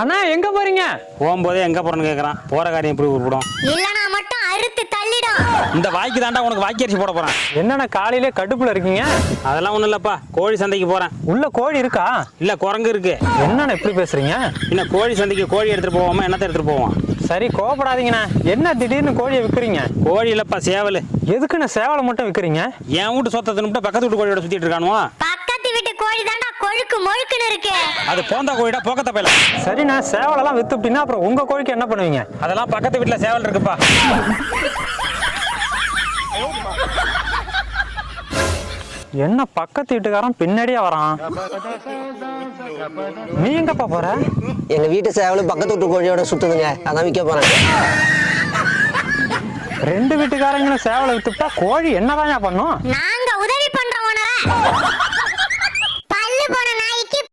அண்ணா எங்க போறீங்க? போகும்போதே எங்க போறேன்னு கேக்குறான். போற காரியம் எப்படி உருப்படும்? இல்லனா மட்டும் அறுத்து தள்ளிடும். இந்த வாய்க்கு தாண்டா உனக்கு வாய்க்கு அரிசி போட போறேன். என்னண்ணா காலையிலே கடுப்புல இருக்கீங்க? அதெல்லாம் ஒண்ணும் இல்லப்பா, கோழி சந்தைக்கு போறேன். உள்ள கோழி இருக்கா? இல்ல குரங்கு இருக்கு. என்னண்ணா இப்படி பேசுறீங்க? என்ன கோழி சந்தைக்கு கோழி எடுத்துட்டு போவோமா, என்னத்தை எடுத்துட்டு போவோம்? சரி கோபப்படாதீங்கண்ணா. என்ன திடீர்னு கோழியை விற்கிறீங்க? கோழி இல்லப்பா, சேவல். எதுக்குண்ணா சேவலை மட்டும் விற்கிறீங்க? என் வீட்டு சொத்தை தின்னுட்டு பக்கத்து வீட்டு கோழியோட சுத்திட்டு இருக்கானுவா. பக்கத்து வீட்டு கோழி தாண்டா கொழுக்கு மொழுக்குன்னு இருக்கு. அது போந்தா கோழிடா, போக்கத்த பையல. சரிண்ணா, சேவலெல்லாம் வித்து அப்படின்னா அப்புறம் உங்க கோழிக்கு என்ன பண்ணுவீங்க? அதெல்லாம் பக்கத்து வீட்டுல சேவல் இருக்குப்பா. என்ன பக்கத்து வீட்டுக்காரன் பின்னாடியே வரான்? நீ எங்கப்பா போற? எங்க வீட்டு சேவலும் பக்கத்து வீட்டு கோழியோட சுத்துதுங்க, அதான் விற்க போறேன். ரெண்டு வீட்டுக்காரங்களும் சேவலை வித்துட்டா கோழி என்னதான் பண்ணும்? நாங்க உதவி பண்றோம் உணர.